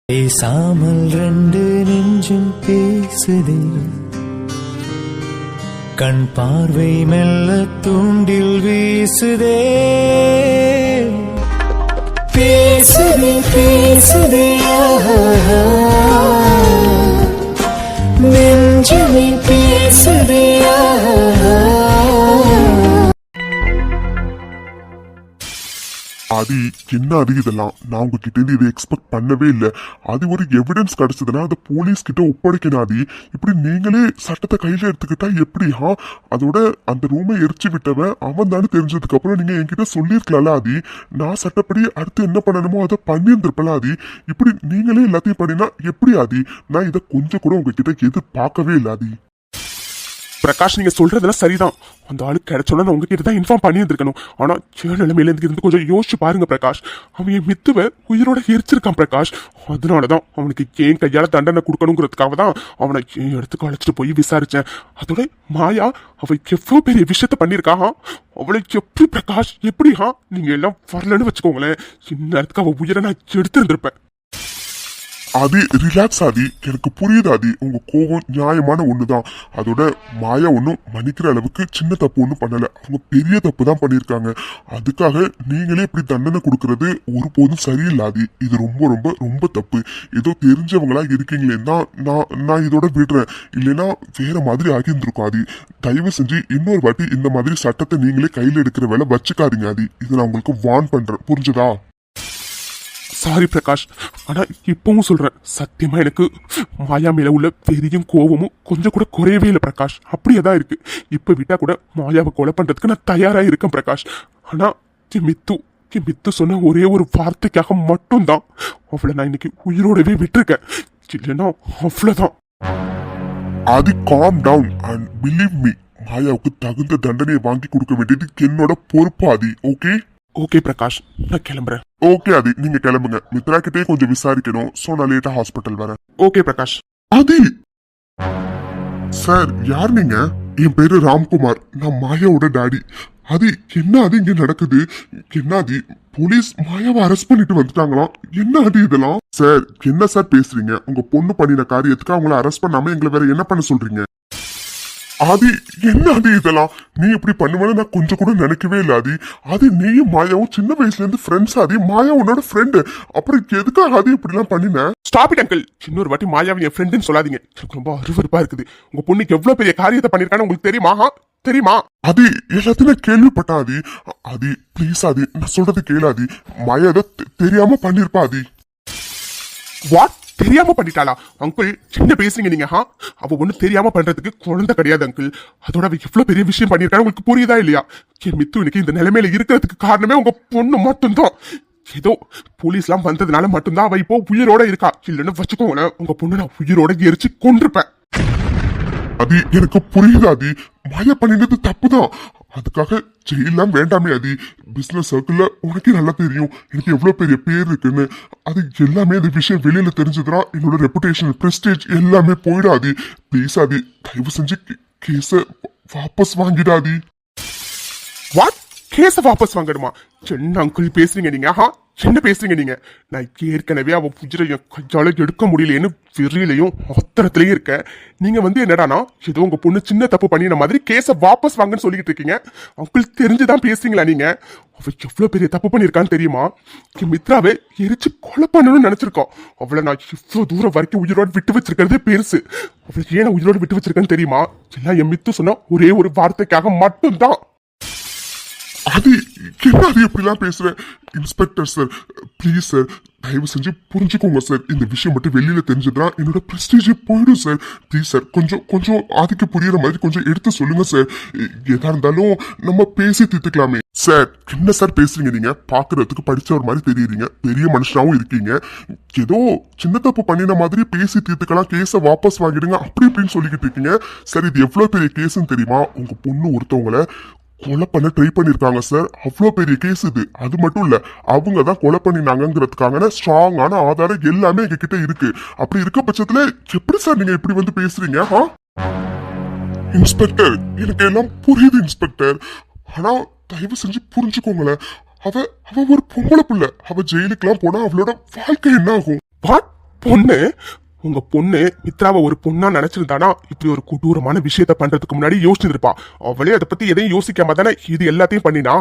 பேசாமல் ரெண்டு நெஞ்சும் பேசுதே, கண் பார்வை மெல்ல தூண்டில் வீசுதே. பேசுதே பேசுதே நெஞ்சுமே பேசுதே. அது என்ன அது இதெல்லாம் நான் உங்ககிட்ட இருந்து இதை எக்ஸ்பெக்ட் பண்ணவே இல்லை. அது ஒரு எவிடன்ஸ் கிடைச்சதுன்னா அதை போலீஸ் கிட்ட ஒப்படைக்கணும். அது இப்படி நீங்களே சட்டத்தை கையில எடுத்துக்கிட்டா எப்படி? அதோட அந்த ரூமை எரிச்சு விட்டவன் அவன் தானே தெரிஞ்சதுக்கு அப்புறம் நீங்க என்கிட்ட சொல்லியிருக்கலாம்ல. அது நான் சட்டப்படி அடுத்து என்ன பண்ணணுமோ அதை பண்ணியிருந்திருப்பல. அது இப்படி நீங்களே எல்லாத்தையும் பண்ணினா எப்படி? அது நான் இதை கொஞ்சம் கூட உங்ககிட்ட எதிர்பார்க்கவே இல்லை. அது பிரகாஷ், நீங்க சொல்றதெல்லாம் சரிதான். அந்த ஆளு கிடைச்சோன்னா நான் உங்ககிட்ட தான் இன்ஃபார்ம் பண்ணியிருந்திருக்கணும். ஆனா நிலைமையில இருந்து கொஞ்சம் யோசிச்சு பாருங்க பிரகாஷ். அவன் என் மித்துவ உயிரோட எரிச்சிருக்கான் பிரகாஷ். அதனாலதான் அவனுக்கு ஏன் கையால தண்டனை கொடுக்கணுங்கிறதுக்காக தான் அவனை என் இடத்துக்கு அழைச்சிட்டு போய் விசாரிச்சேன். அதோட மாயா அவ எவ்வளவு பெரிய விஷயத்த பண்ணிருக்கா. அவளை எப்படி பிரகாஷ் எப்படி நீங்க எல்லாம் வரலன்னு வச்சுக்கோங்களேன், இந்நேரத்துக்கு அவ உயிரை நான் எடுத்திருந்திருப்பேன். அது ரிலாக்ஸ் ஆதி, எனக்கு புரியுது. ஆதி உங்க கோபம் நியாயமான ஒண்ணுதான். அதோட மாயா ஒன்றும் மன்னிக்கிற அளவுக்கு சின்ன தப்பு ஒன்றும் பண்ணல. அவங்க பெரிய தப்பு தான் பண்ணியிருக்காங்க. அதுக்காக நீங்களே இப்படி தண்டனை கொடுக்கறது ஒருபோதும் சரியில்லாது. இது ரொம்ப ரொம்ப ரொம்ப தப்பு. ஏதோ தெரிஞ்சவங்களா இருக்கீங்களே தான் நான் இதோட விடுறேன். இல்லைன்னா வேற மாதிரி ஆகியிருந்திருக்கும். அது தயவு செஞ்சு இன்னொரு வாட்டி இந்த மாதிரி சட்டத்தை நீங்களே கையில் எடுக்கிற வேலை வச்சுக்காதீங்க. அது இதை நான் உங்களுக்கு வார்ன் பண்றேன், புரிஞ்சதா? சாரி பிரகாஷ், ஆனா இப்பவும் சொல்றேன், சத்தியமா எனக்கு மாயா மேல உள்ள பெரியும் கோபமும் கொஞ்சம் கூட குறையவே இல்லை பிரகாஷ். அப்படியேதான் இருக்கு. இப்ப விட்டா கூட மாயாவை கொலை பண்றதுக்கு நான் தயாரா இருக்கேன் பிரகாஷ். ஆனா மித்து சொன்ன ஒரே ஒரு வார்த்தைக்காக மட்டும்தான் அவளை நான் இன்னைக்கு உயிரோடவே விட்டுருக்கேன். இல்லைன்னா அவ்வளவுதான். அது calm down and believe me, மாயாவுக்கு தகுந்த தண்டனையை வாங்கி கொடுக்க வேண்டியது என்னோட பொறுப்பு. ஆதி ஓகே? ஓகே பிரகாஷ், நான் கிளம்புறேன். ஓகே ஆதி, நீங்க கிளம்புங்க. மித்ரா கிட்டே கொஞ்சம் விசாரிக்கணும். சோ நான் லேட்டா ஹாஸ்பிட்டல் வரேன். ஓகே பிரகாஷ். ஆதி சார், யார் நீங்க? என் பேரு ராம்குமார், நான் மாயாவோட டாடி. அது என்ன அது இங்க நடக்குது? என்ன அது போலீஸ் மாயாவை அரெஸ்ட் பண்ணிட்டு வந்துட்டாங்களாம்? என்ன அது இதெல்லாம்? சார் என்ன சார் பேசுறீங்க? உங்க பொண்ணு பண்ணின காரியத்துக்கு அவங்கள அரெஸ்ட் பண்ணாம எங்களை வேற என்ன பண்ண சொல்றீங்க? ஆதி என்ன அது இதெல்லாம்? நீ இப்படி பண்ணுவேன்னு நான் கொஞ்சம் கூட நினைக்கவே இல்லை. ஆதி அது நீயும் மாயாவும் சின்ன வயசுல இருந்து ஃப்ரெண்ட்ஸ். ஆதி மாயா உன்னோட ஃப்ரெண்டு, அப்புறம் எதுக்காக அது இப்படி எல்லாம் பண்ணின? Stop it uncle. இன்னொரு வாட்டி மாயாவை என் ஃப்ரெண்டுன்னு சொல்லாதீங்க. எனக்கு ரொம்ப அருவருப்பா இருக்குது. உங்க பொண்ணுக்கு எவ்வளவு பெரிய காரியத்தை பண்ணிருக்கான்னு உங்களுக்கு தெரியுமா? அது எல்லாத்தையும் கேள்விப்பட்டா. ஆதி ஆதி ப்ளீஸ் ஆதி, நான் சொல்றது கேளாதி. மாயா அதை தெரியாம பண்ணிருப்பா. ஆதி வாட்? தெரியாம பண்ணிட்டாளா? அங்கிள் சின்ன பேசுறீங்க நீங்க. அவ ஒண்ணு தெரியாம பண்றதுக்கு குழந்தை கிடையாது அங்கிள். அதோட அவ எவ்வளவு பெரிய விஷயம் பண்ணிருக்கான்னு உங்களுக்கு புரியுதா இல்லையா? என் மித்து இன்னைக்கு இந்த நிலைமையில இருக்கிறதுக்கு காரணமே உங்க பொண்ணு மட்டும்தான். ஏதோ போலீஸ் எல்லாம் வந்ததுனால மட்டும்தான் அவ இப்போ உயிரோட இருக்கா. இல்லைன்னு வச்சுக்கோங்களேன், உங்க பொண்ணு நான் உயிரோட எரிச்சு கொண்டிருப்பேன். அது எனக்கு புரியுது. ஆதி மாயா பண்ணினது தப்புதான். அதுக்காக ஜெயிலாம் வேண்டாமே. அது பிசினஸ் சர்க்கிள்ல உனக்கே நல்லா தெரியும் எனக்கு எவ்வளவு பெரிய பேர் இருக்குன்னு. அது எல்லாமே இந்த விஷயம் வெளியில தெரிஞ்சதுன்னா என்னோட ரெப்புடேஷன், பிரஸ்டேஜ் எல்லாமே போயிடாது. ப்ளீஸ் ஆதி, தயவு செஞ்சு கேஸ வாபஸ் வாங்கிடாதி. வாட்? கேஸ வாபஸ் வாங்கணுமா? என்ன அங்கிள் பேசுறீங்க நீங்க? என்ன பேசுறீங்க நீங்க? நான் ஏற்கனவே அவ புஜரை என் கையால எடுக்க முடியலையேன்னு வெறியிலையும் ஆத்திரத்திலையும் இருக்க. நீங்க என்னடானா ஏதோ உங்க பொண்ணு சின்ன தப்பு பண்ணின மாதிரி கேஸ வாபஸ் வாங்கன்னு சொல்லிட்டு இருக்கீங்க. அங்கிள் தெரிஞ்சுதான் பேசுறீங்களா நீங்க? அவ எவ்வளவு பெரிய தப்பு பண்ணிருக்கான்னு தெரியுமா? என் மித்ராவை எரிச்சு கொலை பண்ணணும்னு நினைச்சிருக்கோம். அவளை நான் இவ்வளவு தூரம் வரைக்கும் உயிரோடு விட்டு வச்சிருக்கிறதே பெருசு. அவளுக்கு ஏன் உயிரோடு விட்டு வச்சிருக்கேன்னு தெரியுமா? எல்லாம் என் மித்து சொன்ன ஒரே ஒரு வார்த்தைக்காக மட்டும்தான். அது என்ன அது எப்படிலாம் பேசுறேன்? இன்ஸ்பெக்டர் சார், ப்ளீஸ் சார், தயவு செஞ்சு புரிஞ்சுக்கோங்க சார். இந்த விஷயம் மட்டும் வெளியில தெரிஞ்சதுன்னா என்னோட பிரஸ்டீஜே போயிடும் சார். ப்ளீஸ் சார், கொஞ்சம் ஆதிக்கு புரியுற மாதிரி கொஞ்சம் எடுத்து சொல்லுங்க சார். எதா இருந்தாலும் நம்ம பேசி தீர்த்துக்கலாமே. சார் என்ன சார் பேசுறீங்க நீங்க? பாக்குறதுக்கு படிச்சவர் மாதிரி தெரியுறீங்க, பெரிய மனுஷனாவும் இருக்கீங்க. ஏதோ சின்ன தப்பு பண்ணின மாதிரி பேசி தீர்த்துக்கலாம், கேஸ வாபஸ் வாங்கிடுங்க அப்படி இப்படின்னு சொல்லிக்கிட்டு இருக்கீங்க. சார் இது எவ்வளவு பெரிய கேஸ்ன்னு தெரியுமா? உங்க பொண்ணு ஒருத்தவங்களை கொலை பண்ண ட்ரை பண்ணிருக்காங்க சார். அவ்வளோ பெரிய கேஸ் இது. அது மட்டும் இல்ல, அவங்க தான் கொலை பண்ணினாங்கிறதுக்கான ஸ்ட்ராங்கான ஆதாரம் எல்லாமே எங்க கிட்ட இருக்கு. அப்படி இருக்க பட்சத்துல எப்படி சார் நீங்க இப்படி பேசுறீங்க? இன்ஸ்பெக்டர், எனக்கு எல்லாம் புரியுது இன்ஸ்பெக்டர். ஆனா தயவு செஞ்சு புரிஞ்சுக்கோங்களேன். அவ ஒரு பொம்பளை பிள்ளை. அவ ஜெயிலுக்கு எல்லாம் போனா அவளோட வாழ்க்கை என்ன ஆகும்? பொண்ணு உங்க பொண்ணு மித்ராவை ஒரு பொண்ணா நினைச்சிருந்தானா இப்படி ஒரு கொடூரமான விஷயத்த பண்றதுக்கு முன்னாடி யோசிச்சிருப்பா. அவளே அதை பத்தி எதையும் யோசிக்காம தானே இது எல்லாத்தையும் பண்ணினா.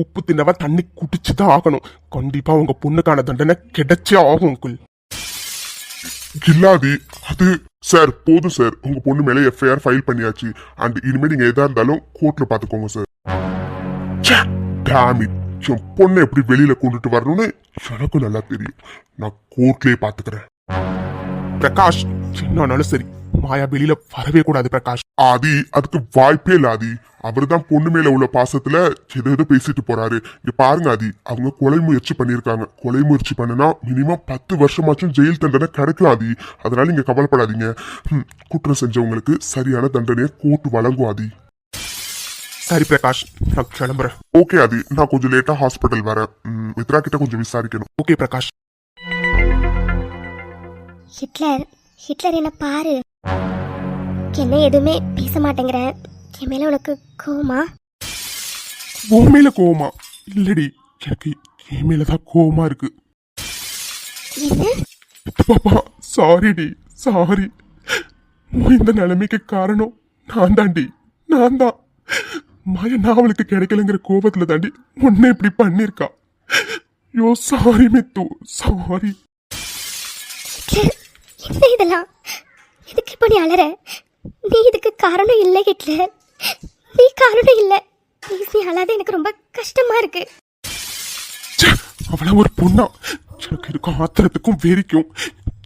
உப்பு தின்னவன் தண்ணி குடிச்சுதான் ஆகணும். கண்டிப்பா உங்க பொண்ணுக்கான தண்டனை கிடைச்சே ஆகும் அங்குள். இல்லாதி அது சார் போதும் சார், உங்க பொண்ணு மேல எஃப்ஐஆர் ஃபைல் பண்ணியாச்சு. அண்ட் இனிமே நீங்க எதா இருந்தாலும் கோர்ட்ல பாத்துக்கோங்க சார். Damn it. என் பொண்ணை எப்படி வெளியில கொண்டுட்டு வரணும்னு எனக்கும் நல்லா தெரியும். நான் கோர்ட்லயே பாத்துக்கிறேன். பிரகாஷ் என்னன்னாலும் சரி, மாயா வெளியில வரவே கூடாது பிரகாஷ். ஆதி அதுக்கு வாய்ப்பே இல்ல ஆதி. அவர்தான் பொண்ணு மேல உள்ள பாசத்துல ஏதோ பேசிட்டு போறாரு. இங்க பாருங்க ஆதி, அவங்க கொலை முயற்சி பண்ணிருக்காங்க. கொலை முயற்சி பண்ணுனா மினிமம் 10 வருஷமாச்சும் ஜெயில் தண்டனை கிடைக்கும் ஆதி. அதனால நீங்க கவலைப்படாதீங்க. குற்றம் செஞ்சவங்களுக்கு சரியான தண்டனையை கோர்ட் வழங்கும் ஆதி. சரி பிரகாஷ், நான் கிளம்புறேன். ஓகே ஆதி, நான் கொஞ்சம் லேட்டா ஹாஸ்பிட்டல் வரேன். மித்ரா கிட்ட கொஞ்சம் விசாரிக்கணும். ஓகே பிரகாஷ். ஹிட்லர் என்ன பாரு, என்ன எதுவுமே பேச மாட்டேங்கிற. என் மேல உனக்கு கோவமா? உன் மேல கோவமா? இல்லடி, எனக்கு என் மேலதான் கோவமா இருக்கு. என்ன? பாப்பா சாரிடி, சாரி. இந்த நிலைமைக்கு காரணம் நான் தாண்டி, நான் தான். மாயா நான் அவளுக்கு கிடைக்கலங்கிற கோபத்துல தாண்டி உன்னை இப்படி பண்ணிருக்கா. யோ சாரி மித்து, சாரி. என்ன இதெல்லாம்? எதுக்கு இப்ப நீ அலற? நீ இதுக்கு காரணம் இல்லை ஹிட்லர், நீ காரணம் இல்லை. நீ அழாத, எனக்கு ரொம்ப கஷ்டமா இருக்கு. அவள ஒரு பொண்ணா, எனக்கு இருக்கும் ஆத்திரத்துக்கும் வெறிக்கும்.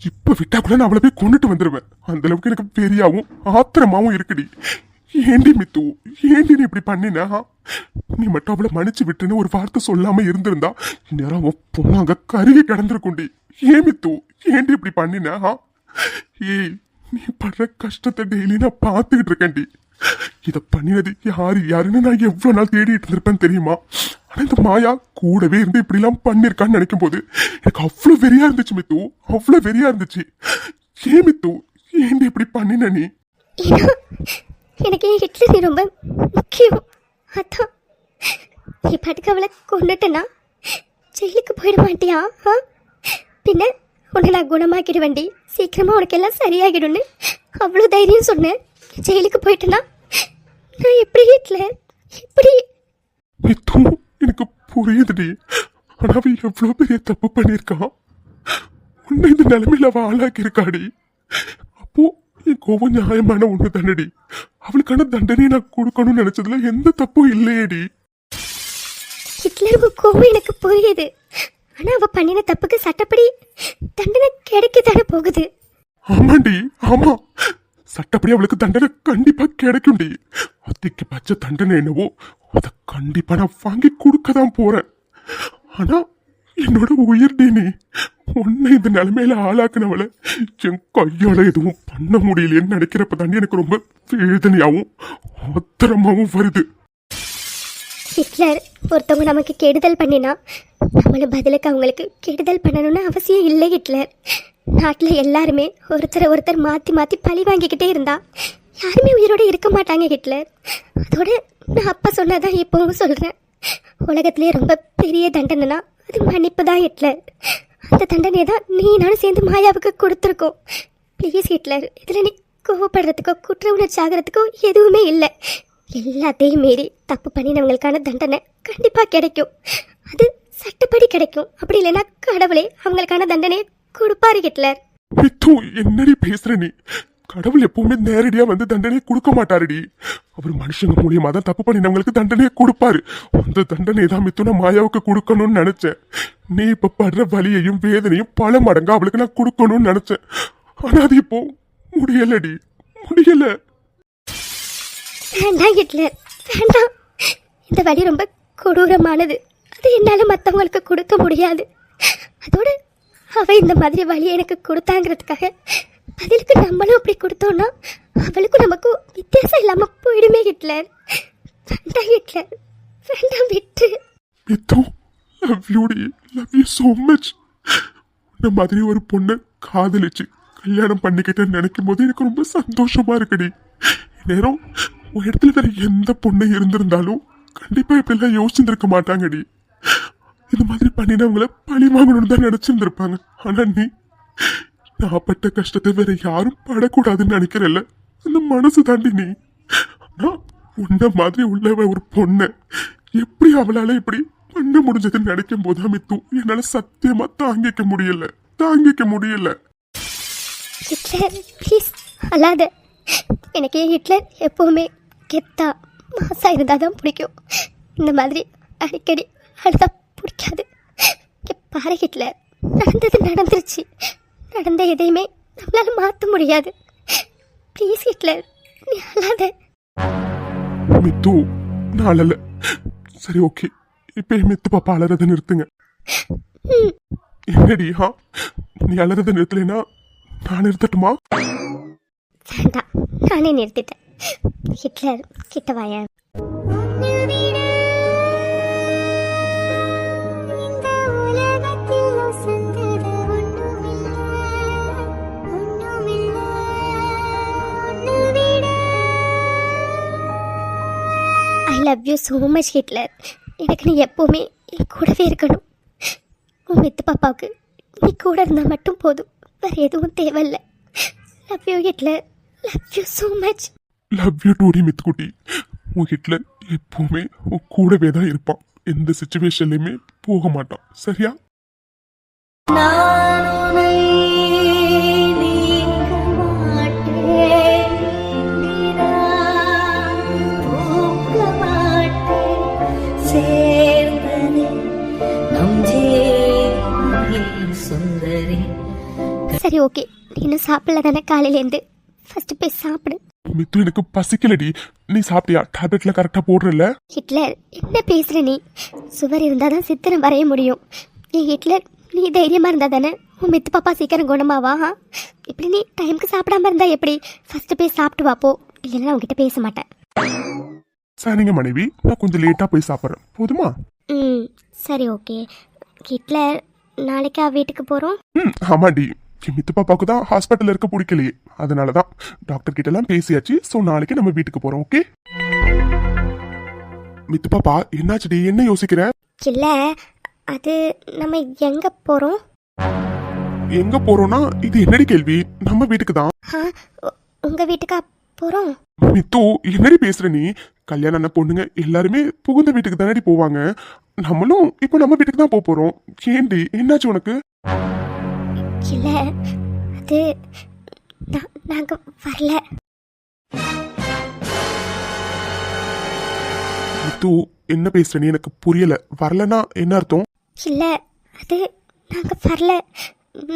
இப்ப விட்டா கூட நான் அவளை போய் கொண்டுட்டு வந்துருவேன். அந்த அளவுக்கு எனக்கு வெறியாவும் ஆத்திரமாவும் இருக்குடி. ஏண்டி மித்து, ஏண்டி நீ இப்படி பண்ணினா? நீ மட்டும் அவளை மன்னிச்சு விட்டுன்னு ஒரு வார்த்தை சொல்லாம இருந்திருந்தா இந்நேரம் அவன் பொண்ணாங்க கருகி கிடந்திருக்குண்டி. ஏன் மித்து, ஏண்டி இப்படி பண்ணினா? ஏய், நீ படுற கஷ்டத்தை டெய்லி நான் பார்த்துக்கிட்டு இருக்கேன்டி. இதை பண்ணினது யாருன்னு நான் எவ்வளவு நாள் தேடிட்டு இருந்திருப்பேன் தெரியுமா? ஆனா இந்த மாயா கூடவே இருந்து இப்படி எல்லாம் பண்ணிருக்கான்னு நினைக்கும் போது எனக்கு அவ்வளவு வெறியா இருந்துச்சு மித்து, அவ்வளவு வெறியா இருந்துச்சு. ஏன் மித்து, ஏன் இப்படி பண்ணின நீ? எனக்கு ஹிட்லர் நீ ரொம்ப முக்கியம். அதான் நீ பாட்டுக்கு அவளை கொண்டுட்டனா ஜெயிலுக்கு போயிட மாட்டியா? பின்ன உன்னை நான் குணமாக்கிடுவேண்டி, சீக்கிரமா உனக்கு எல்லாம் சரியாகிடும்னு அவ்வளோ தைரியம் சொன்னேன். ஜெயிலுக்கு போயிட்டேன்னா நான் எப்படி ஹிட்லர், எப்படி? மித்து, எனக்கு புரியுதுடி. ஆனா அவ எவ்வளவு பெரிய தப்பு பண்ணிருக்கான். உன்னை இந்த நிலைமையில அவ ஆளாக்கி இருக்காடி. அப்போ என் கோபம் நியாயமான ஒண்ணு தானடி. அவளுக்கான தண்டனையை நான் கொடுக்கணும்னு நினைச்சதுல எந்த தப்பும் இல்லையேடி. ஹிட்லர் கோபம் எனக்கு புரியுது. ஆனா அவ பண்ணின தப்புக்கு சட்டப்படி தண்டனை கிடைக்கத்தானே போகுது. ஆமாண்டி, ஆமா. சட்டப்படி அவளுக்கு தண்டனை கண்டிப்பா கிடைக்கும்டி. அதுக்கு பச்ச தண்டனை என்னவோ அதை கண்டிப்பா நான் வாங்கி கொடுக்கதான் போறேன். ஆனா என்னோட உயிர் நீ உன்னை இந்த நிலைமையில ஆளாக்குனவளை என் கையால எதுவும் பண்ண முடியலையேன்னு நினைக்கிறப்ப தாண்டி எனக்கு ரொம்ப வேதனையாவும் ஆத்திரமாவும் வருது. ஹிட்லர் ஒருத்தவங்க நமக்கு கெடுதல் பண்ணினா நம்மளும் பதிலுக்கு அவங்களுக்கு கெடுதல் பண்ணணும்னு அவசியம் இல்லை. ஹிட்லர் நாட்டில் எல்லாருமே ஒருத்தர் மாற்றி மாற்றி பழி வாங்கிக்கிட்டே இருந்தா யாருமே உயிரோடு இருக்க மாட்டாங்க ஹிட்லர். அதோட நான் அப்பா சொன்னதான் இப்போவும் சொல்கிறேன், உலகத்திலே ரொம்ப பெரிய தண்டனைனா அது மன்னிப்பு தான் ஹிட்லர். அந்த தண்டனையை தான் நீ நானும் சேர்ந்து மாயாவுக்கு கொடுத்துருக்கோம். ப்ளீஸ் ஹிட்லர், இதில் நீ கோவப்படுறதுக்கோ குற்ற உணர்ச்சி ஆகிறதுக்கோ எதுவுமே இல்லை. எல்லாத்தையும் மீறி தப்பு பண்ணினவங்களுக்கான தண்டனை கண்டிப்பாக கிடைக்கும். அது சட்டப்படி கிடைக்கும். அப்படி இல்லைன்னா கடவுளே அவங்களுக்கான தண்டனையை கொடுப்பாரு ஹிட்லர். மித்து, என்னடி பேசுற நீ? கடவுள் எப்பவுமே நேரடியா வந்து தண்டனையை கொடுக்க மாட்டாருடி. அவர் மனுஷங்க மூலியமா தான் தப்பு பண்ணினவங்களுக்கு தண்டனையை கொடுப்பாரு. அந்த தண்டனையை தான் மித்து நான் மாயாவுக்கு கொடுக்கணும்னு நினைச்சேன். நீ இப்ப படுற வலியையும் வேதனையும் பல மடங்கா அவளுக்கு நான் கொடுக்கணும்னு நினைச்சேன். ஆனா அது இப்போ முடியலடி, முடியல. வேண்டாம் ஹிட்லர், வேண்டாம். இந்த வழி ரொம்ப கொடூரமானது. அது என்னால் மற்றவங்களுக்கு கொடுக்க முடியாது. அதோட அவ இந்த மாதிரி வழியை எனக்கு கொடுத்தாங்கிறதுக்காக பதிலுக்கு நம்மளும் அப்படி கொடுத்தோம்னா அவளுக்கும் நமக்கும் வித்தியாசம் இல்லாம போயிடுமே ஹிட்லர். வேண்டாம் ஹிட்லர், வேண்டாம், விட்டு. மித்து, லவ் யூ டி, லவ் யூ so much. இந்த மாதிரி ஒரு பொண்ணை காதலிச்சு கல்யாணம் பண்ணிக்கிட்டேன்னு நினைக்கும் போது எனக்கு ரொம்ப சந்தோஷமா இருக்குடி. நேரம் உன் இடத்துல வேற எந்த பொண்ணை இருந்திருந்தாலும் கண்டிப்பா இப்படிலாம் யோசிச்சிருக்க மாட்டாங்கடி. இது மாதிரி பண்ணினவங்களை பழி வாங்கணும்னு தான் நினைச்சிருந்திருப்பாங்க. ஆனா நீ நான் பட்ட கஷ்டத்தை வேற யாரும் படக்கூடாதுன்னு நினைக்கிறல்ல அந்த மனசு தாண்டி நீ. நான் உன்ன மாதிரி உள்ளவ ஒரு பொண்ணு எப்படி அவளால இப்படி பண்ண முடிஞ்சதுன்னு நினைக்கும் போதா மித்து என்னால சத்தியமா தாங்கிக்க முடியல. ஹிட்லர் ப்ளீஸ் அழாத. எனக்கு ஹிட்லர் எப்போவுமே கெத்தா மாசா இருந்தால் தான் பிடிக்கும். இந்த மாதிரி அடிக்கடி அழுதா பிடிக்காது. இங்க பாரு ஹிட்லர், நடந்தது நடந்துருச்சு. நடந்த எதையுமே நம்மளால மாற்ற முடியாது. ப்ளீஸ் ஹிட்லர் நீ அழாத. மித்து நான் அழல. சரி ஓகே, இப்ப மித்து பாப்பா அலறத நிறுத்துங்க. என்னடி நீ அலறத நிறுத்தலைன்னா நான் நிறுத்தட்டுமா? வேண்டாம், நானே நிறுத்திட்டேன். ஹிட்லர் கிட்ட வாயேன். ஐ love you so much Hitler. எனக்கு நீ எப்போவுமே என் கூடவே இருக்கணும். உன் மித்து பாப்பாவுக்கு நீ கூட இருந்தால் மட்டும் போதும், வேறு எதுவும் தேவையில்லை. Love you Hitler, love you so much. Love you டூடி மித்துக்குட்டி. உன் ஹிட்லர் எப்பவுமே உன் கூடவே தான் இருப்பான். எந்த சுச்சுவேஷன்லயுமே போக மாட்டான். சரியா? சரி ஓகே, நீ இன்னும் சாப்பிடல தானே காலையிலேருந்து? ஃபர்ஸ்ட் போய் சாப்பிடு. மித்து எனக்கு பசிக்கலடி. நீ சாப்பிட்டியா? டேப்லெட்ல கரெக்டா போடுறல? ஹிட்லர் என்ன பேசுற நீ? சுவர் இருந்தால் தான் சித்திரம் வரைய முடியும். நீ ஹிட்லர், நீ தைரியமாக இருந்தா தானே உன் மித்து பாப்பா சீக்கிரம் குணமாவா? இப்படி நீ டைமுக்கு சாப்பிடாம இருந்தா எப்படி? ஃபர்ஸ்ட் போய் சாப்பிட்டு வாப்போ, இல்லைன்னா உங்ககிட்ட பேச மாட்டேன். சரிங்க மனைவி, நான் கொஞ்சம் லேட்டா போய் சாப்பிட்றேன். போதுமா? சரி ஓகே. ஹிட்லர் நாளைக்கா வீட்டுக்கு போகிறோம்? ஆமாடி, மித்து பாப்பாவுக்கு தான் ஹாஸ்பிட்டல் இருக்க பிடிக்கலையே, அதனாலதான் டாக்டர் கிட்ட எல்லாம் பேசியாச்சு. ஸோ நாளைக்கு நம்ம வீட்டுக்கு போறோம். ஓகே மித்து பாப்பா, என்னாச்சுடி? என்ன யோசிக்கிற? இல்லை, அது நம்ம எங்கே போகிறோம்? எங்க போறோம்னா இது என்னடி கேள்வி? நம்ம வீட்டுக்கு தான். உங்கள் வீட்டுக்கா போகிறோம்? மித்து என்னடி பேசுற நீ? கல்யாணம் ஆன பொண்ணுங்க எல்லாருமே புகுந்த வீட்டுக்கு தானடி போவாங்க. நம்மளும் இப்போ நம்ம வீட்டுக்கு தான் போறோம். ஏண்டி, என்னாச்சு உனக்கு? இல்லை, அது நாங்கள் வரல. மித்து என்ன பேசுற நீ? எனக்கு புரியல. வரலனா என்ன அர்த்தம்? இல்லை, அது நாங்கள் வரல.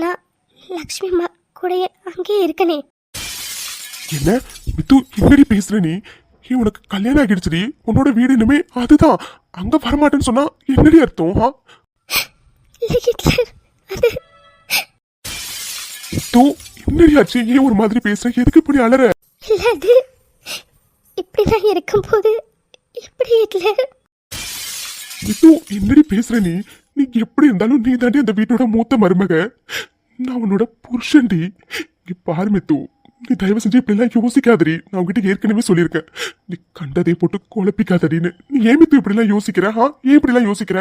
நான் லக்ஷ்மி அம்மா கூட அங்கேயே இருக்கனே. என்ன மித்து என்னடி பேசுற நீ? உனக்கு கல்யாணம் ஆகிடுச்சுடி. உன்னோட வீடு இனிமே அதுதான். அங்க வரமாட்டேன்னு சொன்னா என்னடி அர்த்தம்? அது மித்து என்னடி ஆச்சு? ஏன் ஒரு மாதிரி பேசுற? எதுக்கு இப்படி அலற? இல்ல, அது இப்படிதான் இருக்கும்போது எப்படி ஹிட்லர்? மித்து என்னடி பேசுற நீ? நீ எப்படி இருந்தாலும் நீ தாண்டி அந்த வீட்டோட மூத்த மருமக. நான் உன்னோட புருஷன்டி. நீ பாரு மித்து, நீ தயவு செஞ்சு இப்படி எல்லாம் யோசிக்காதடி. நான் உங்ககிட்ட ஏற்கனவே சொல்லியிருக்கேன், நீ கண்டதை போட்டு குழப்பிக்காதடின்னு. நீ ஏன் மித்து இப்படி எல்லாம் யோசிக்கிற? ஏன் இப்படி எல்லாம் யோசிக்கிற?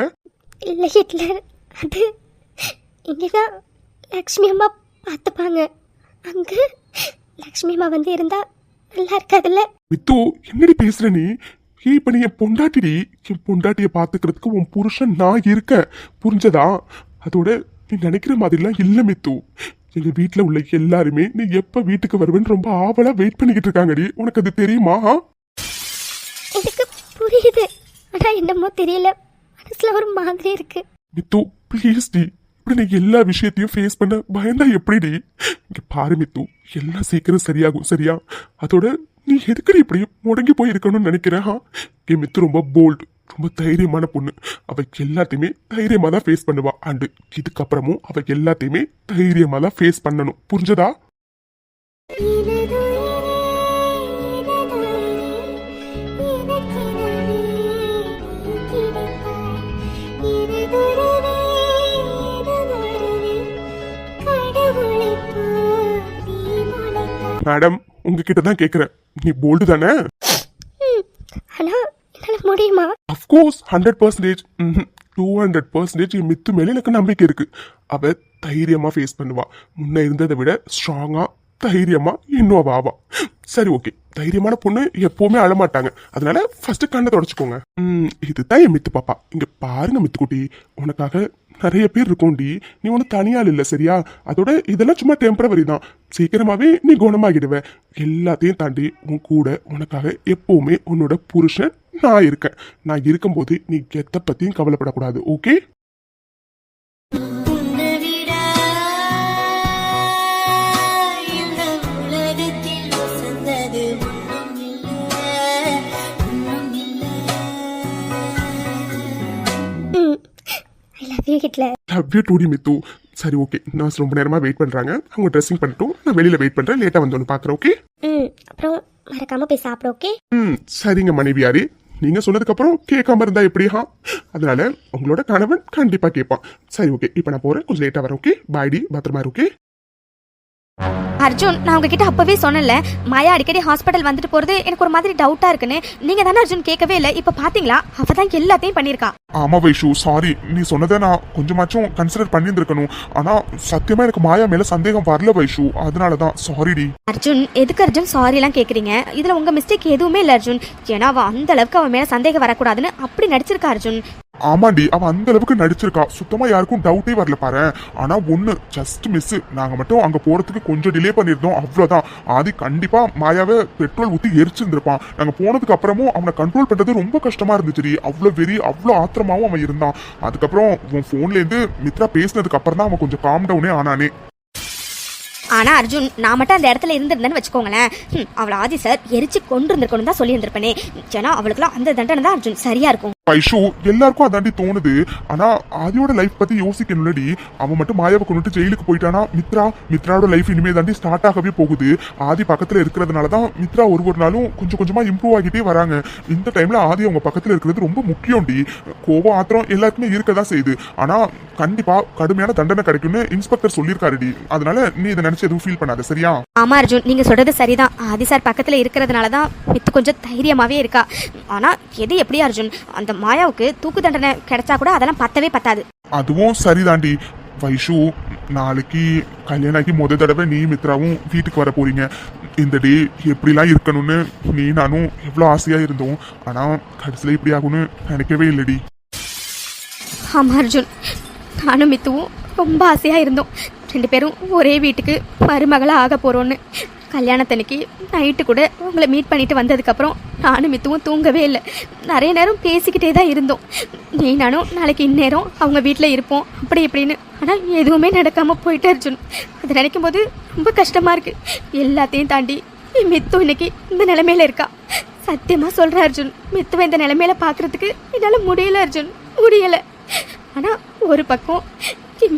இல்ல ஹிட்லர், அது இங்கதான் லக்ஷ்மி அம்மா பார்த்துப்பாங்க. அங்க லக்ஷ்மி அம்மா வந்து இருந்தா நல்லா இருக்காதுல்ல? மித்து என்னடி பேசுற நீ? இப்ப நீ என் பொண்டாட்டிடி. என் பொண்டாட்டிய பாத்துக்கிறதுக்கு உன் புருஷன் நான் இருக்கேன். புரிஞ்சதா? அதோட நீ நினைக்கிற மாதிரிலாம் இல்ல மித்து. எங்க வீட்டுல உள்ள எல்லாருமே நீ எப்ப வீட்டுக்கு வருவேன்னு ரொம்ப ஆவலா வெயிட் பண்ணிக்கிட்டு இருக்காங்கடி. உனக்கு அது தெரியுமா? எனக்கு புரியுது, ஆனா என்னமோ தெரியல, மனசுல ஒரு மாதிரி இருக்கு. மித்து ப்ளீஸ் டி, இப்படி நீ எல்லா விஷயத்தையும் ஃபேஸ் பண்ண பயந்தா எப்படிடி? இங்க பாரு மித்து, எல்லாம் சீக்கிரம் சரியாகும். சரியா? அதோட நீ எதுக்கடி இப்படி முடங்கி போய் இருக்கணும்னு நினைக்கிறேன்? என் மித்து ரொம்ப போல்டு, ரொம்ப தைரியமான பொண்ணு. அவ எல்லாத்தையுமே தைரியமா தான் ஃபேஸ் பண்ணுவா. அண்டு இதுக்கப்புறமும் அவ எல்லாத்தையுமே தைரியமா தான் ஃபேஸ் பண்ணணும். புரிஞ்சதா? மேடம், உங்ககிட்ட தான் கேக்குறேன், நீ போல்டு தானே? ஆனா என்னால முடியுமா? அஃப்கோர்ஸ் 100%. 200% என் மித்து மேல எனக்கு நம்பிக்கை இருக்கு. அவ தைரியமா ஃபேஸ் பண்ணுவா. முன்ன இருந்ததை விட ஸ்ட்ராங்கா தைரியமா இன்னும் ஆவா. சரி ஓகே, தைரியமான பொண்ணு எப்பவுமே அழமாட்டாங்க. அதனால ஃபர்ஸ்ட் கண்ணை தொடச்சுக்கோங்க. இதுதான் என் மித்து பாப்பா. இங்க பாருங்க மித்துக்குட்டி, உனக்காக நிறைய பேர் இருக்கும்டி. நீ ஒண்ணு தனியால் இல்ல சரியா? அதோட இதெல்லாம் சும்மா டெம்பரவரி தான். சீக்கிரமாவே நீ குணமாகிடுவ. எல்லாத்தையும் தாண்டி உன் கூட உனக்காக எப்பவுமே உன்னோட புருஷன் நான் இருக்கேன். நான் இருக்கும்போது நீ எதை பத்தியும் கவலைப்படக்கூடாது. ஓகே? உன்னை விட இந்த உலகத்தில் வசந்தது ஒன்றும் இல்லை, ஒன்றும் இல்லை. I love you Hitler. Love you டூடி மித்து. சரி ஓகே, நர்ஸ் ரொம்ப நேரமா வெயிட் பண்றாங்க. அவங்க ட்ரெஸ்ஸிங் பண்ணிட்டும் நான் வெளியில வெயிட் பண்றேன். லேட்டா வந்து ஒன்று பாக்குறேன். ஓகே? அப்புறம் மறக்காம போய் சாப்பிட. ஓகே? சரிங்க மனைவியாரே, நீங்க சொன்னதுக்கு அப்புறம் கேட்காம இருந்தா எப்படியா? அதனால உங்களோட கணவன் கண்டிப்பா கேட்பான். சரி ஓகே, இப்போ நான் போறேன். கொஞ்சம் லேட்டா வரேன். ஓகே? பாய்டி, பத்திரமா இரு. ஓகே? அர்ஜுன், நான் உங்ககிட்ட அப்பவே சொன்னேன்ல, மாயா அடிக்கடி ஹாஸ்பிட்டல் வந்துட்டு போறது எனக்கு ஒரு மாதிரி டவுட்டா இருக்குன்னு. நீங்க தானே அர்ஜுன் கேட்கவே இல்லை. இப்ப பாத்தீங்களா, அவதான் எல்லாத்தையும் பண்ணிருக்கா. ஆமா வைஷு, சாரி. நீ சொன்னதை நான் கொஞ்சமாச்சும் கன்சிடர் பண்ணியிருந்திருக்கணும். ஆனா சத்தியமா எனக்கு மாயா மேல சந்தேகம் வரல வைஷு. அதனாலதான் சாரிடி. அர்ஜுன், எதுக்கு அர்ஜுன் சாரி எல்லாம் கேக்குறீங்க? இதுல உங்க மிஸ்டேக் எதுவுமே இல்ல அர்ஜுன். ஏன்னா அவ அந்த அளவுக்கு அவன் மேல சந்தேகம் வரக்கூடாதுன்னு அப்படி நடிச்சிருக்கா அர்ஜுன். ஆமாண்டி, அவ அந்த அளவுக்கு நடிச்சிருக்கா. சுத்தமா யாருக்கும் டவுட்டே வரல பாரு. ஆனா ஒண்ணு ஜஸ்ட் மிஸ். நாங்க மட்டும் அங்க போறதுக்கு கொஞ்சம் டிலே பண்ணிருந்தோம், அவ்வளவுதான். ஆதி கண்டிப்பா மாயாவை பெட்ரோல் ஊத்தி எரிச்சிருந்திருப்பான். நாங்க போனதுக்கு அப்புறமும் அவனை கண்ட்ரோல் பண்றது ரொம்ப கஷ்டமா இருந்துச்சு. அவ்வளவு வெறி, அவ்வளவு ஆத்திரமாவும் அவன் இருந்தான். அதுக்கப்புறம் உன் போன்ல இருந்து மித்ரா பேசினதுக்கு அப்புறம் தான் அவன் கொஞ்சம் காம் டவுனே ஆனானே. ஆனா அர்ஜுன், நான் மட்டும் அந்த இடத்துல இருந்திருந்தேன்னு வச்சுக்கோங்களேன், அவளை ஆதி சார் எரிச்சு கொண்டு இருந்திருக்கணும் தான் சொல்லி இருந்திருப்பேனே. ஏன்னா அவளுக்குலாம் அந்த தண்டனை தான் அர்ஜுன் சரியா இருக்கும். வைஷு, எல்லாருக்கும் அதாண்டி தோணுது. ஆனா ஆதியோட லைஃப் பத்தி யோசிக்கணும்லடி. அவன் மட்டும் மாயாவை கொண்டுட்டு ஜெயிலுக்கு போயிட்டானா மித்ராவோட லைஃப் இனிமே தாண்டி ஸ்டார்ட் ஆகவே போகுது. ஆதி பக்கத்துல இருக்கிறதுனாலதான் மித்ரா ஒரு நாளும் கொஞ்சம் கொஞ்சமா இம்ப்ரூவ் ஆகிட்டே வராங்க. இந்த டைம்ல ஆதி அவங்க பக்கத்துல இருக்கிறது ரொம்ப முக்கியம்டி. கோபம் ஆத்திரம் எல்லாருக்குமே இருக்கதான் செய்யுது. ஆனா கண்டிப்பா கடுமையான தண்டனை கிடைக்கும்னு இன்ஸ்பெக்டர் சொல்லியிருக்காருடி. அதனால நீ இதை நினைச்சு எதுவும் ஃபீல் பண்ணாத, சரியா? ஆமா அர்ஜுன், நீங்க சொல்றது சரிதான். ஆதி சார் பக்கத்துல இருக்கிறதுனாலதான் மித்து கொஞ்சம் தைரியமாவே இருக்கா. ஆனா எது எப்படி அர்ஜுன், அந்த மாயாவுக்கு தூக்கு தண்டனை கிடைச்சா கூட அதெல்லாம் பத்தவே பத்தாது. அதுவும் சரிதாண்டி வைஷு. நாளைக்கு கல்யாணம் ஆகி முதல் தடவை நீ மித்ராவும் வீட்டுக்கு வர போறீங்க. இந்த டே எப்படிலாம் இருக்கணும்னு நீ நானும் எவ்வளோ ஆசையா இருந்தோம். ஆனா கடைசியில் இப்படி ஆகும்னு நினைக்கவே இல்லடி. ஆமா அர்ஜுன், நானும் மித்துவும் ரொம்ப ஆசையா இருந்தோம். 2 பேரும் ஒரே வீட்டுக்கு மருமகளா ஆக போறோன்னு. கல்யாணத்தன்னைக்கு நைட்டு கூட உங்களை மீட் பண்ணிட்டு வந்ததுக்கப்புறம் நானும் மித்துவும் தூங்கவே இல்லை. நிறைய நேரம் பேசிக்கிட்டே தான் இருந்தோம். நீ நானும் நாளைக்கு இந்நேரம் அவங்க வீட்டில் இருப்போம் அப்படி இப்படின்னு. ஆனால் எதுவுமே நடக்காமல் போயிட்டு அர்ஜுன். அது நினைக்கும் போது ரொம்ப கஷ்டமாக இருக்கு. எல்லாத்தையும் தாண்டி மித்து இன்னைக்கு இந்த நிலைமையில இருக்கா. சத்தியமாக சொல்கிறேன் அர்ஜுன், மித்துவை இந்த நிலைமையில பார்க்கறதுக்கு என்னால் முடியல அர்ஜுன், முடியலை. ஆனால் ஒரு பக்கம்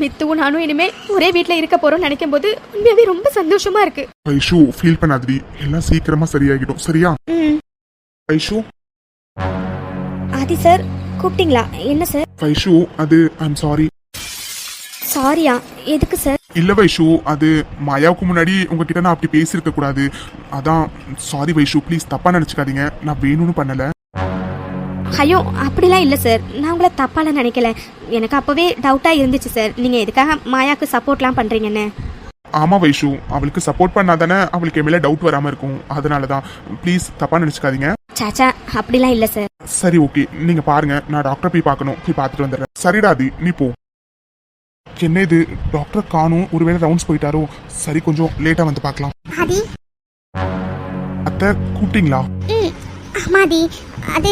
மித்துவும் நானும் இனிமே ஒரே வீட்டில் இருக்க போறோம்னு நினைக்கும் போது உண்மையாவே ரொம்ப சந்தோஷமா இருக்கு. வைஷு, ஃபீல் பண்ணாதடி. எல்லாம் சீக்கிரமா சரியாகிடும், சரியா? வைஷு. ஆதி சார் கூப்பிட்டீங்களா? என்ன சார்? வைஷு, அது ஐம் சாரி. சாரியா? எதுக்கு சார்? இல்ல வைஷு, அது மாயாவுக்கு முன்னாடி உங்ககிட்ட நான் அப்படி பேசியிருக்க கூடாது. அதான் சாரி வைஷு, ப்ளீஸ் தப்பா நினைச்சுக்காதீங்க. நான் வேணும்னு பண்ணல. ஐயோ அப்படிலாம் இல்லை சார், நான் உங்களை தப்பாலாம் நினைக்கல. எனக்கு அப்போவே டவுட்டாக இருந்துச்சு சார், நீங்கள் எதுக்காக மாயாவுக்கு சப்போர்ட்லாம் பண்ணுறீங்கன்னு. ஆமா வைஷு, அவளுக்கு சப்போர்ட் பண்ணாதானே அவளுக்கு என் மேல டவுட் வராம இருக்கும். அதனாலதான், ப்ளீஸ் தப்பா நினைச்சுக்காதீங்க. சாச்சா அப்படிலாம் இல்லை சார். சரி ஓகே, நீங்க பாருங்க. நான் டாக்டர் போய் பார்க்கணும், போய் பார்த்துட்டு வந்துடுறேன். சரிடாதி, நீ போ. என்ன இது, டாக்டர் காணும், ஒருவேளை ரவுண்ட்ஸ் போயிட்டாரோ? சரி, கொஞ்சம் லேட்டா வந்து பார்க்கலாம். ஆதி. அத்தை கூப்பிட்டீங்களா? ஆமாடி, அது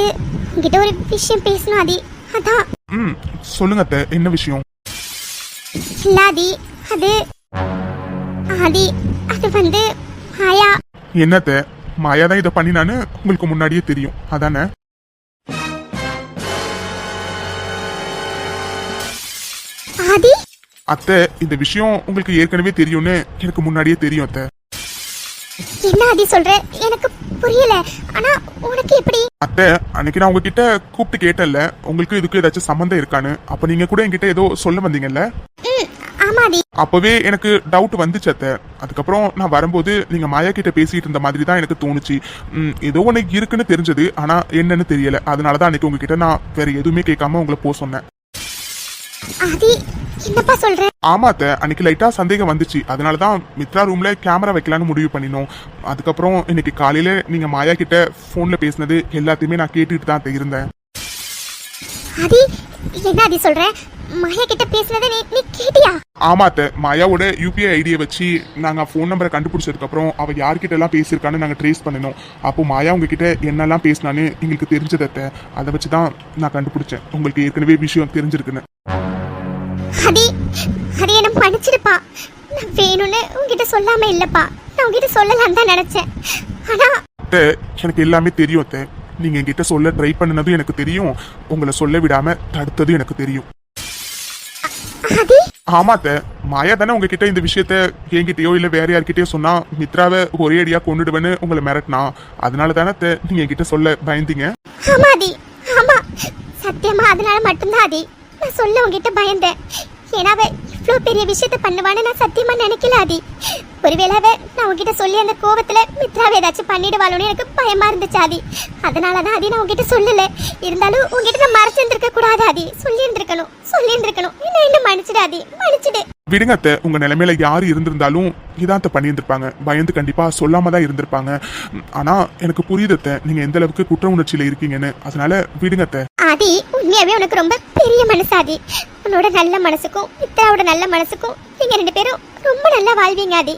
உங்ககிட்ட ஒரு விஷயம் பேசணும் ஆதி. அதான். சொல்லுங்க அத்தை, என்ன விஷயம்? இல்லாதி, அது ஆதி, அது வந்து மாயா. என்னத்த, மாயா தான் இதை பண்ணினான்னு உங்களுக்கு முன்னாடியே தெரியும், அதானே? ஆதி. அத்தை, இந்த விஷயம் உங்களுக்கு ஏற்கனவே தெரியும்னு எனக்கு முன்னாடியே தெரியும் அத்தை. என்ன ஆதி சொல்ற, எனக்கு புரியல. ஆனா உனக்கு எப்படி? அத்தை, அன்னைக்கு நான் உங்ககிட்ட கூப்பிட்டு கேட்டேன்ல, உங்களுக்கு இதுக்கு ஏதாச்சும் சம்மந்தம் இருக்கான்னு. அப்ப நீங்க கூட என்கிட்ட ஏதோ சொல்ல வந்தீங்கல்ல? ஆமாடி. அப்பவே எனக்கு டவுட் வந்துச்சு அத்தை. அதுக்கப்புறம் நான் வரும்போது நீங்க மாயா கிட்ட பேசிட்டு இருந்த மாதிரி தான் எனக்கு தோணுச்சு. ஏதோ உனக்கு இருக்குன்னு தெரிஞ்சது, ஆனா என்னன்னு தெரியல. அதனாலதான் அன்னைக்கு உங்ககிட்ட நான் வேற எதுவுமே கேட்காம உங்களை போக சொன்னேன். ஆதி என்னப்பா சொல்ற? ஆமா அத்தை, அன்னைக்கு லைட்டா சந்தேகம் வந்துச்சு. அதனாலதான் மித்ரா ரூம்ல கேமரா வைக்கலான்னு முடிவு பண்ணினோம். அதுக்கப்புறம் இன்னைக்கு காலையில நீங்க மாயா கிட்ட போன்ல பேசினது எல்லாத்தையுமே நான் கேட்டுட்டு தான் இருந்தேன். ஆதி என்ன ஆதி சொல்ற? மாயா கிட்ட பேசுனதை நீ கேட்டியா? ஆமா அத்தை, மாயாவோட யூபிஐ ஐடியை வச்சு நாங்க ஃபோன் நம்பரை கண்டுபிடிச்சதுக்கு அப்புறம் அவ யார்கிட்ட எல்லாம் பேசியிருக்கான்னு நாங்க ட்ரேஸ் பண்ணினோம். அப்போ மாயா உங்ககிட்ட என்னெல்லாம் பேசினான்னு எங்களுக்கு தெரிஞ்சது அத்தை. அதை வச்சுதான் நான் கண்டுபிடிச்சேன் உங்களுக்கு ஏற்கனவே விஷயம் தெரிஞ்சிருக்குன்னு. ஆதி ஆதி என்ன மன்னிச்சிடுப்பா. நான் வேணும்னு உங்ககிட்ட சொல்லாம இல்லப்பா. நான் உங்ககிட்ட சொல்லலாம் தான் நினைச்சேன். ஆனா அத்தை, எனக்கு எல்லாமே தெரியும் அத்தை. நீங்க என்கிட்ட சொல்ல ட்ரை பண்ணினதும் எனக்கு தெரியும். உங்களை சொல்ல விடாம தடுத்ததும் எனக்கு தெரியும். ஆதி ஆமா அத்தை, மாயா தானே உங்ககிட்ட இந்த விஷயத்த என்கிட்டயோ இல்ல வேற யார்கிட்டயோ சொன்னா மித்ராவை ஒரே அடியா கொண்டுடுவேன்னு உங்களை மிரட்டினா. அதனால தானே அத்தை நீங்க என்கிட்ட சொல்ல பயந்தீங்க. ஆமா ஆதி ஆமா, சத்தியமா அதனால மட்டும்தான் ஆதி நான் சொல்ல உங்ககிட்ட பயந்தேன். ஏன்னா அவ இவ்வளோ பெரிய விஷயத்த பண்ணுவான்னு நான் சத்தியமா நினைக்கல ஆதி. ஒருவேளை அவ நான் உங்ககிட்ட சொல்லி அந்த கோவத்துல மித்ராவை ஏதாச்சும் பண்ணிடுவாளோன்னு எனக்கு பயமா இருந்துச்சு ஆதி. அதனாலதான் ஆதி நான் உங்ககிட்ட சொல்லல. இருந்தாலும் உங்ககிட்ட நான் மறைச்சிருந்திருக்க கூடாது ஆதி. சொல்லியிருந்திருக்கணும். என்ன மன்னிச்சிடு ஆதி, மன்னிச்சிடு. விடுங்க அத்தை, உங்க நிலைமையில யாரு இருந்திருந்தாலும் இதாத்த பண்ணியிருந்திருப்பாங்க. பயந்து கண்டிப்பா சொல்லாம தான் இருந்திருப்பாங்க. ஆனா எனக்கு புரியுது அத்தை, நீங்க எந்த அளவுக்கு குற்ற உணர்ச்சியில இருக்கீங்கன்னு. அதனால விடுங்க அத்தை. ஆதி உண்மையாவே உனக்கு ரொம்ப பெரிய மனசு ஆதி. உன்னோட நல்ல மனசுக்கும் மித்ராவோட நல்ல மனசுக்கும் நீங்க 2 பேரும் ரொம்ப நல்லா வாழ்வீங்க ஆதி.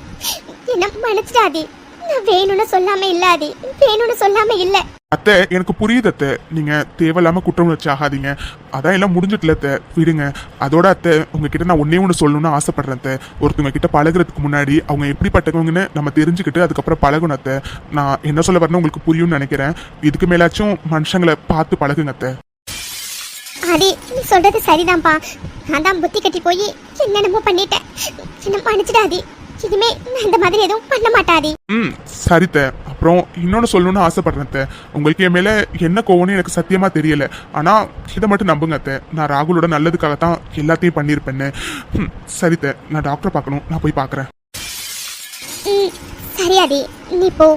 என்ன மன்னிச்சிடு ஆதி. நான் வேணும்னு சொல்லாம இல்ல ஆதி, வேணும்னு சொல்லாம இல்ல. அத்தை எனக்கு புரியுது அத்தை, நீங்க தேவையில்லாம குற்ற உணர்ச்சி ஆகாதீங்க. அதான் எல்லாம் முடிஞ்சிட்டுல அத்தை, விடுங்க. அதோட அத்தை உங்ககிட்ட நான் ஒண்ணு சொல்லணும்னு ஆசைப்படுறேன் அத்தை. ஒருத்தவங்க கிட்ட பழகுறதுக்கு முன்னாடி அவங்க எப்படிப்பட்டவங்கன்னு நம்ம தெரிஞ்சுக்கிட்டு அதுக்கப்புறம் பழகணும் அத்தை. நான் என்ன சொல்ல வரணும் உங்களுக்கு புரியும்னு நினைக்கிறேன். இதுக்கு மேலாச்சும் மனுஷங்களை பார்த்து பழகுங்க அத்தை. ஆதி நீ சொல்றது சரிதான்ப்பா. நான் தான் புத்தி கட்டி போய் என்னென்னமோ பண்ணிட்டேன். என்ன மன்னிச்சிடு ஆதி. இனிமே நான் இந்த மாதிரி எதுவும் பண்ண மாட்டாதி. சரித்த. அப்புறம் இன்னொன்னு சொல்லணும்னு ஆசைப்படுறேன் அத்தை. உங்களுக்கு என் மேல என்ன கோவம்னு எனக்கு சத்தியமா தெரியல. ஆனா இதை மட்டும் நம்புங்க அத்தை, நான் ராகுலோட நல்லதுக்காகத்தான் எல்லாத்தையும் பண்ணியிருப்பேன்னு. சரித்த, நான் டாக்டரை பார்க்கணும், நான் போய் பார்க்கறேன். சரி ஆதி, நீ போ.